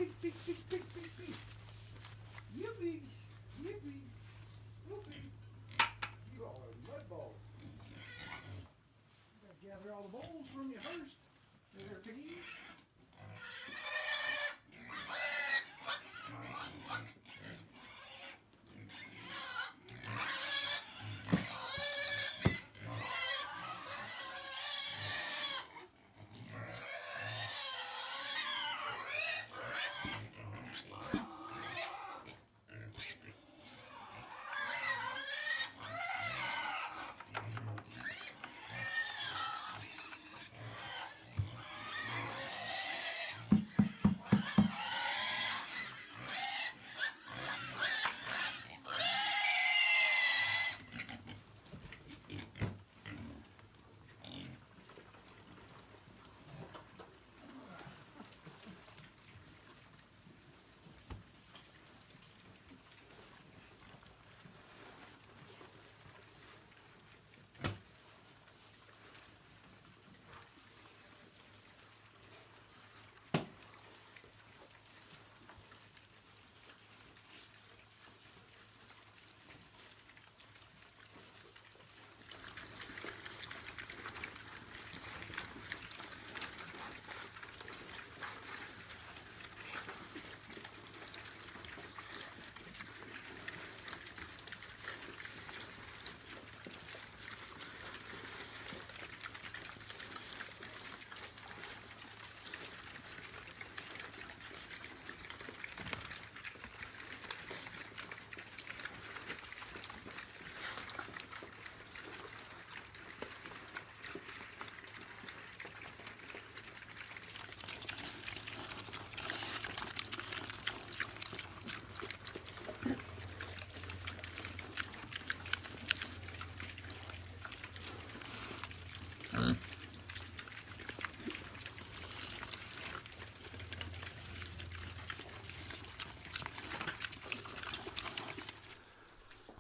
Pig, pig, pig, pig, pig, pig. Yippee, yippee, whoopee. You all are mud balls. You gotta gather all the bowls from you first. There, piggies.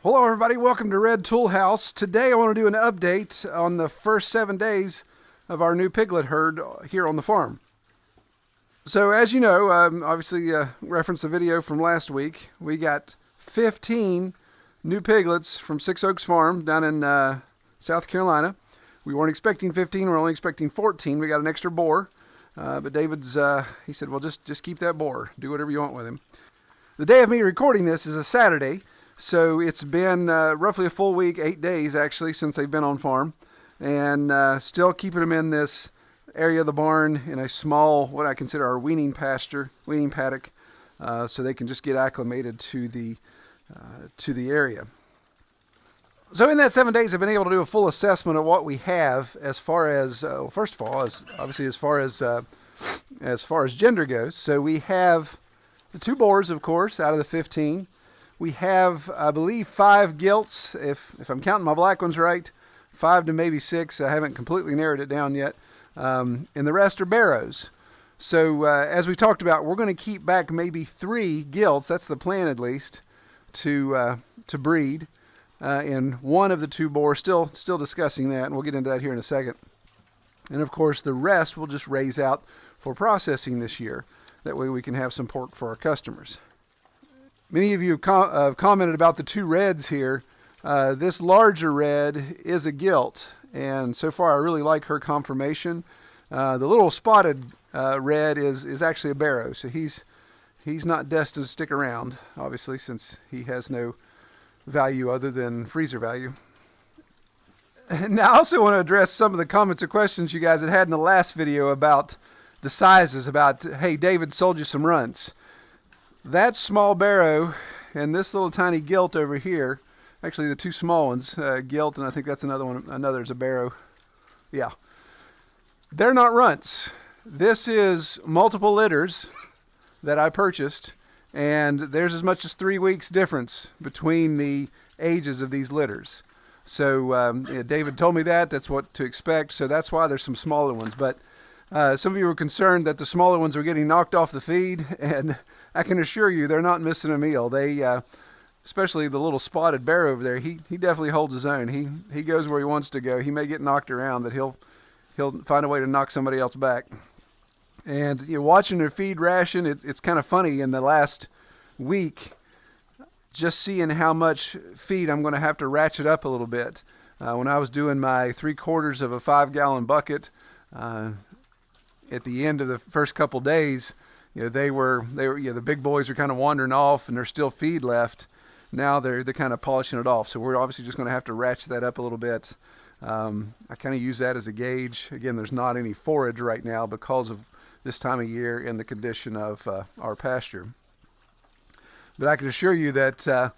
Hello everybody, welcome to Red Tool House. Today I want to do an update on the first 7 days of our new piglet herd here on the farm. So as you know, obviously reference the video from last week, we got 15 new piglets from Six Oaks Farm down in South Carolina. We weren't expecting 15, we're only expecting 14. We got an extra boar, but David's, he said, well just keep that boar, do whatever you want with him. The day of me recording this is a Saturday. So it's been roughly a full week, 8 days actually, since they've been on farm. And still keeping them in this area of the barn in a small, what I consider our weaning paddock, so they can just get acclimated to the area. So in that 7 days, I've been able to do a full assessment of what we have as far as, first of all, obviously as far as gender goes. So we have the 2 boars, of course, out of the 15. We have, I believe, 5 gilts, if I'm counting my black ones right, 5 to maybe 6. I haven't completely narrowed it down yet. And the rest are barrows. So as we talked about, we're going to keep back maybe 3 gilts, that's the plan at least, to breed. And one of the 2 boars, still discussing that, and we'll get into that here in a second. And of course, the rest we'll just raise out for processing this year. That way we can have some pork for our customers. Many of you have commented about the 2 reds here. This larger red is a gilt, and so far I really like her conformation. The little spotted red is actually a barrow, so he's not destined to stick around, obviously, since he has no value other than freezer value. Now I also want to address some of the comments or questions you guys had in the last video about the sizes, about, hey, David sold you some runts. That small barrow and this little tiny gilt over here, actually the 2 small ones, gilt, and I think that's another is a barrow. Yeah. They're not runts. This is multiple litters that I purchased, and there's as much as 3 weeks difference between the ages of these litters. So yeah, David told me that's what to expect, so that's why there's some smaller ones. But some of you were concerned that the smaller ones were getting knocked off the feed, and I can assure you they're not missing a meal. They, especially the little spotted bear over there, he definitely holds his own. He goes where he wants to go. He may get knocked around, but he'll find a way to knock somebody else back. And watching their feed ration, it's kind of funny in the last week, just seeing how much feed I'm going to have to ratchet up a little bit. When I was doing my 3/4 of a 5-gallon bucket, at the end of the first couple days, they were the big boys are kind of wandering off, and there's still feed left. Now they're kind of polishing it off. So we're obviously just going to have to ratchet that up a little bit. I kind of use that as a gauge. Again, there's not any forage right now because of this time of year and the condition of our pasture. But I can assure you that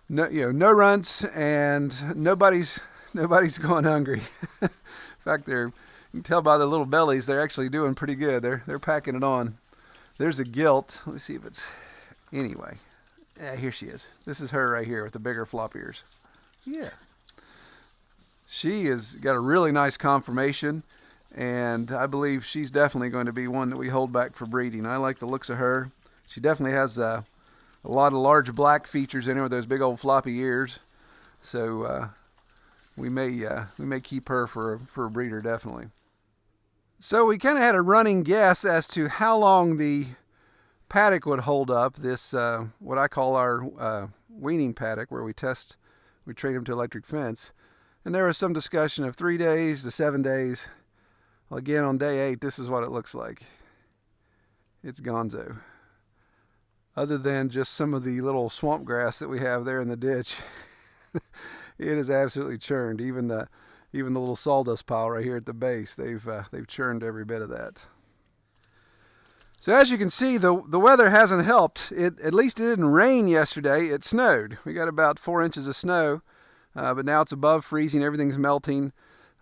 no runts, and nobody's going hungry. In fact, you can tell by the little bellies they're actually doing pretty good. They're packing it on. There's a gilt. Let me see if it's anyway. Yeah, here she is. This is her right here with the bigger flop ears. Yeah. She has got a really nice conformation, and I believe she's definitely going to be one that we hold back for breeding. I like the looks of her. She definitely has a lot of large black features in her with those big old floppy ears. So we may keep her for a breeder, definitely. So we kind of had a running guess as to how long the paddock would hold up. This what I call our weaning paddock, where we train them to electric fence. And there was some discussion of 3 days to 7 days. Well, again, on day 8, this is what it looks like. It's gonzo. Other than just some of the little swamp grass that we have there in the ditch, it is absolutely churned. Even the little sawdust pile right here at the base, they've churned every bit of that. So as you can see, the weather hasn't helped. At least it didn't rain yesterday. It snowed. We got about 4 inches of snow. But now it's above freezing, everything's melting,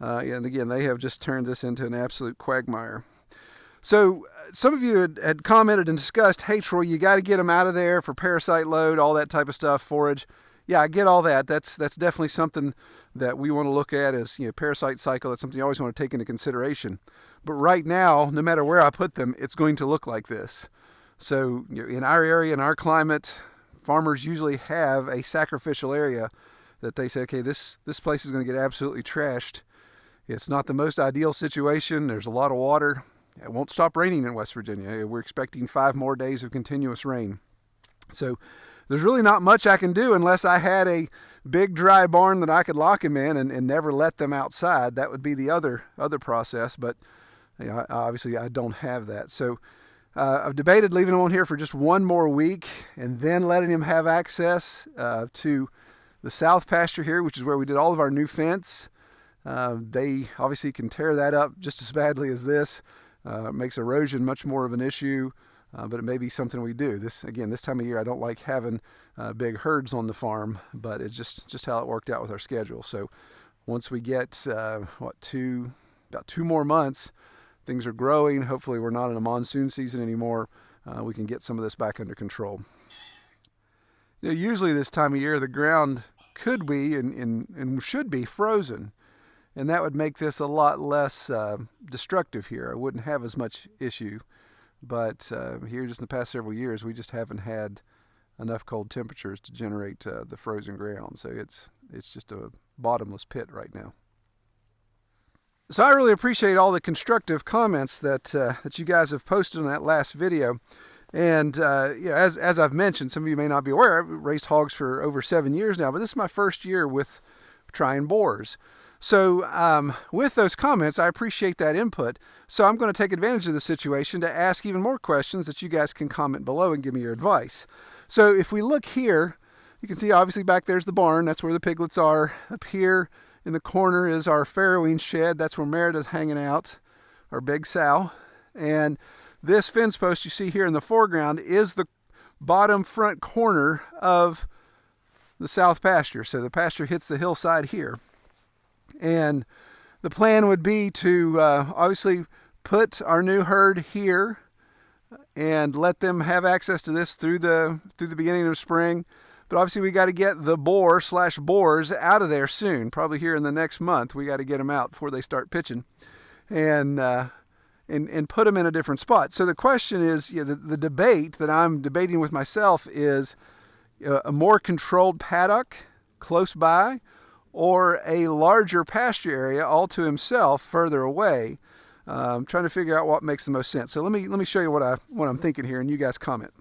and again, they have just turned this into an absolute quagmire. So some of you had commented and discussed, hey Troy, you got to get them out of there for parasite load, all that type of stuff, forage. Yeah, I get all that. That's definitely something that we want to look at as parasite cycle. That's something you always want to take into consideration. But right now, no matter where I put them, it's going to look like this. So in our area, in our climate, farmers usually have a sacrificial area that they say, okay, this place is going to get absolutely trashed. It's not the most ideal situation. There's a lot of water. It won't stop raining in West Virginia. We're expecting 5 more days of continuous rain. So there's really not much I can do unless I had a big dry barn that I could lock them in and never let them outside. That would be the other process, but obviously I don't have that. So I've debated leaving them on here for just 1 more week and then letting them have access to the south pasture here, which is where we did all of our new fence. They obviously can tear that up just as badly as this. It makes erosion much more of an issue, but it may be something we do. This time of year, I don't like having big herds on the farm, but it's just how it worked out with our schedule. So once we get about 2 more months, things are growing. Hopefully we're not in a monsoon season anymore. We can get some of this back under control. Usually this time of year, the ground could be and should be frozen, and that would make this a lot less destructive here. I wouldn't have as much issue, but here just in the past several years, we just haven't had enough cold temperatures to generate the frozen ground. So it's just a bottomless pit right now. So I really appreciate all the constructive comments that you guys have posted on that last video. And as I've mentioned, some of you may not be aware, I've raised hogs for over 7 years now, but this is my first year with trying boars. So with those comments, I appreciate that input. So I'm going to take advantage of the situation to ask even more questions that you guys can comment below and give me your advice. So if we look here, you can see obviously back there's the barn. That's where the piglets are. Up here in the corner is our farrowing shed. That's where Merida's hanging out, our big sow. And this fence post you see here in the foreground is the bottom front corner of the south pasture. So the pasture hits the hillside here. And the plan would be to obviously put our new herd here and let them have access to this through the beginning of spring. But obviously we got to get the boars out of there soon. Probably here in the next month, we got to get them out before they start pitching. And put them in a different spot. So the question is, the debate that I'm debating with myself is a more controlled paddock close by, or a larger pasture area all to himself further away. I'm trying to figure out what makes the most sense. So let me show you what I'm thinking here, and you guys comment.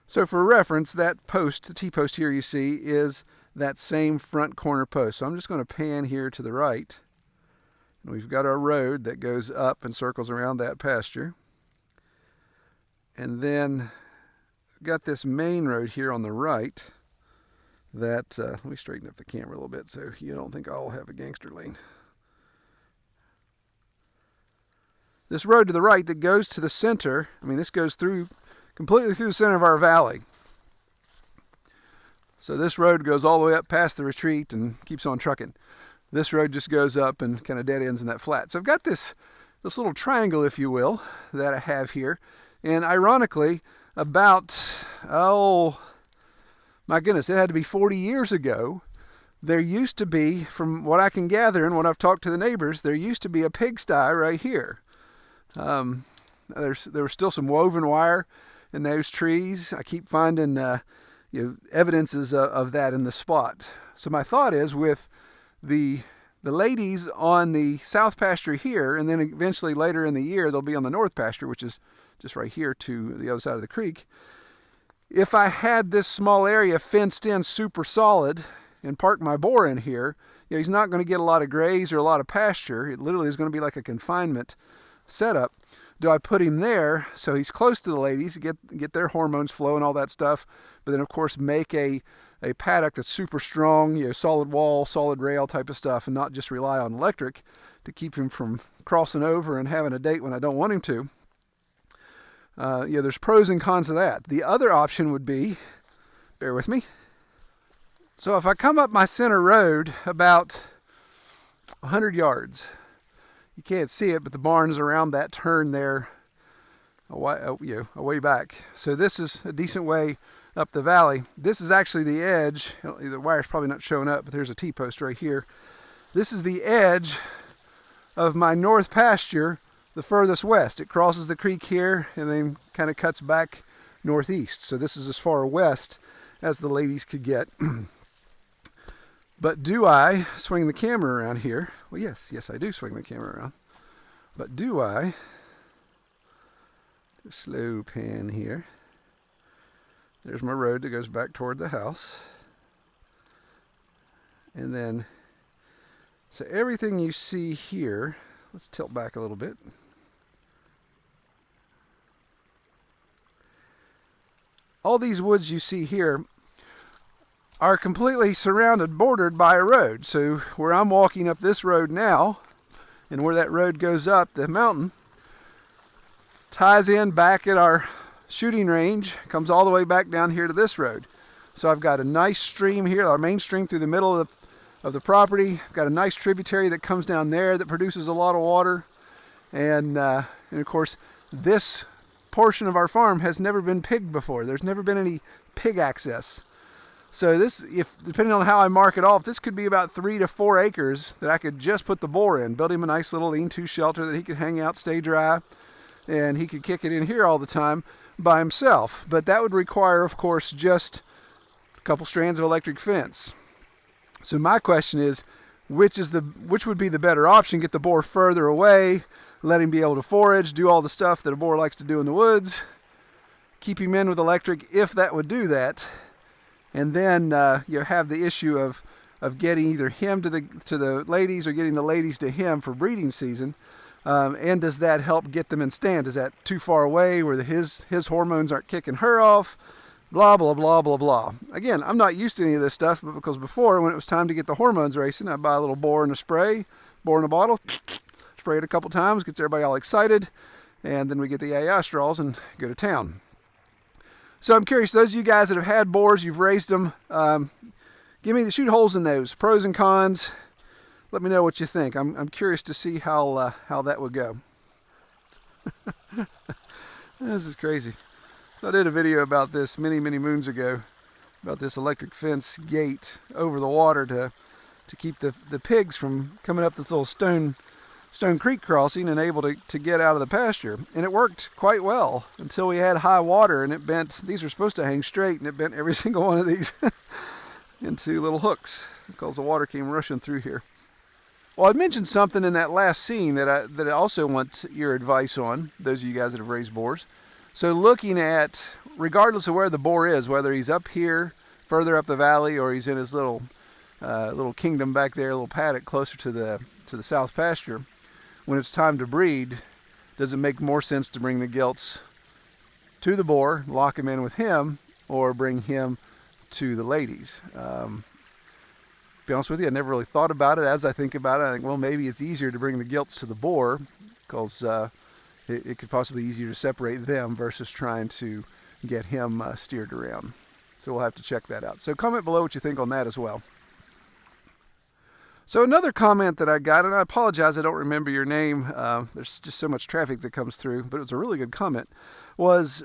So for reference, that post, the T-post here you see, is that same front corner post. So I'm just going to pan here to the right. And we've got our road that goes up and circles around that pasture. And then I've got this main road here on the right that, let me straighten up the camera a little bit so you don't think I'll have a gangster lane. This road to the right that goes to the center, I mean, this goes completely through the center of our valley. So this road goes all the way up past the retreat and keeps on trucking. This road just goes up and kind of dead ends in that flat. So I've got this little triangle, if you will, that I have here. And ironically, about, oh my goodness, it had to be 40 years ago, there used to be, from what I can gather and what I've talked to the neighbors, there used to be a pigsty right here. There was still some woven wire in those trees. I keep finding evidences of that in the spot. So my thought is, with the ladies on the south pasture here, and then eventually later in the year they'll be on the north pasture, which is just right here to the other side of the creek. If I had this small area fenced in super solid and park my boar in here, he's not going to get a lot of graze or a lot of pasture. It literally is going to be like a confinement setup. Do I put him there so he's close to the ladies, get their hormones flowing, all that stuff, but then of course make a paddock that's super strong, solid wall, solid rail type of stuff, and not just rely on electric to keep him from crossing over and having a date when I don't want him to. There's pros and cons to that. The other option would be, bear with me. So if I come up my center road about 100 yards, you can't see it, but the barn's around that turn there, a way back. So this is a decent way up the valley. This is actually the edge. The wire's probably not showing up, but there's a T-post right here. This is the edge of my north pasture, the furthest west. It crosses the creek here and then kind of cuts back northeast. So this is as far west as the ladies could get. But do I swing the camera around here? Well, yes, I do swing the camera around. But do I, slow pan here, there's my road that goes back toward the house. And then, so everything you see here, let's tilt back a little bit. All these woods you see here are completely surrounded, bordered by a road. So where I'm walking up this road now, and where that road goes up the mountain, ties in back at our shooting range, comes all the way back down here to this road. So I've got a nice stream here, our main stream through the middle of the property. I've got a nice tributary that comes down there that produces a lot of water. And of course, this portion of our farm has never been pigged before. There's never been any pig access. So this, depending on how I mark it off, this could be about 3 to 4 acres that I could just put the boar in, build him a nice little lean-to shelter that he could hang out, stay dry, and he could kick it in here all the time by himself. But that would require, of course, just a couple strands of electric fence. So my question is, which would be the better option? Get the boar further away, let him be able to forage, do all the stuff that a boar likes to do in the woods, keep him in with electric if that would do that. And then you have the issue of getting either him to the ladies or getting the ladies to him for breeding season. And does that help get them in stand? Is that too far away where his hormones aren't kicking her off? Blah, blah, blah, blah, blah. Again, I'm not used to any of this stuff, but because before, when it was time to get the hormones racing, I'd buy a little boar in a spray, boar in a bottle, spray it a couple times, gets everybody all excited, and then we get the AI straws and go to town. So I'm curious, those of you guys that have had boars, you've raised them, give me the shoot holes in those, pros and cons. Let me know what you think. I'm curious to see how that would go. This is crazy. So I did a video about this many moons ago, about this electric fence gate over the water to keep the pigs from coming up this little Stone Creek crossing and able to get out of the pasture. And it worked quite well until we had high water and it bent. These are supposed to hang straight and it bent every single one of these into little hooks because the water came rushing through here. Well, I mentioned something in that last scene that I also want your advice on, those of you guys that have raised boars. So looking at, regardless of where the boar is, whether he's up here, further up the valley, or he's in his little kingdom back there, a little paddock closer to the south pasture, when it's time to breed, does it make more sense to bring the gilts to the boar, lock him in with him, or bring him to the ladies? To be honest with you, I never really thought about it. As I think about it, I think, well, maybe it's easier to bring the gilts to the boar because it could possibly be easier to separate them versus trying to get him steered around. So we'll have to check that out. So comment below what you think on that as well. So another comment that I got, and I apologize I don't remember your name, there's just so much traffic that comes through, but it was a really good comment, was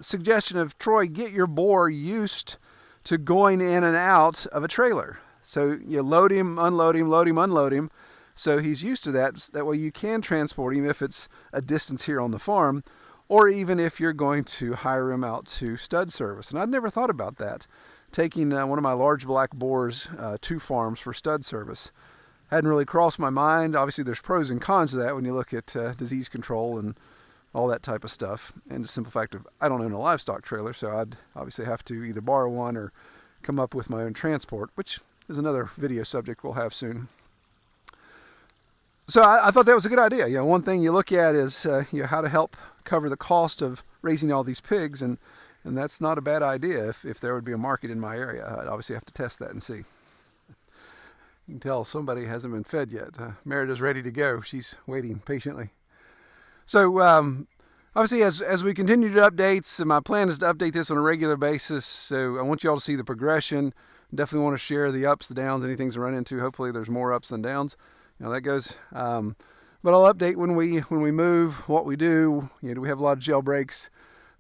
suggestion of, Troy, get your boar used to going in and out of a trailer. So you load him, unload him, load him, unload him. So he's used to that. That way you can transport him if it's a distance here on the farm, or even if you're going to hire him out to stud service. And I'd never thought about that. Taking one of my large black boars to farms for stud service hadn't really crossed my mind. Obviously there's pros and cons to that when you look at disease control and all that type of stuff. And the simple fact of I don't own a livestock trailer, so I'd obviously have to either borrow one or come up with my own transport, which is another video subject we'll have soon. So I thought that was a good idea. You know, one thing you look at is how to help cover the cost of raising all these pigs, and that's not a bad idea if there would be a market in my area. I'd obviously have to test that and see. You can tell somebody hasn't been fed yet. Merida's ready to go. She's waiting patiently. So obviously as we continue to updates, my plan is to update this on a regular basis. So I want you all to see the progression. Definitely want to share the ups, the downs, anything to run into. Hopefully there's more ups than downs. You know, that goes. But I'll update when we move, what we do. You know, do we have a lot of jailbreaks?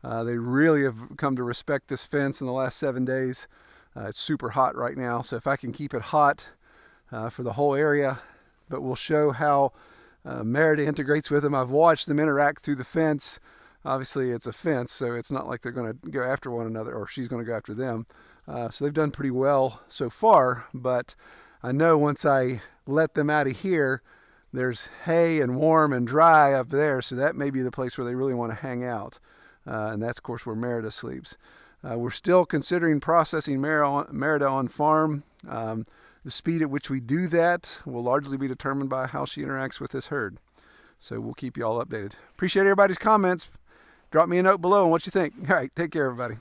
They really have come to respect this fence in the last 7 days. It's super hot right now, so if I can keep it hot for the whole area, but we'll show how Merida integrates with them. I've watched them interact through the fence. Obviously it's a fence, so it's not like they're going to go after one another or she's going to go after them. So they've done pretty well so far, but I know once I let them out of here, there's hay and warm and dry up there, so that may be the place where they really want to hang out. And that's, of course, where Merida sleeps. We're still considering processing Merida on farm. The speed at which we do that will largely be determined by how she interacts with this herd. So we'll keep you all updated. Appreciate everybody's comments. Drop me a note below on what you think. All right, take care, everybody.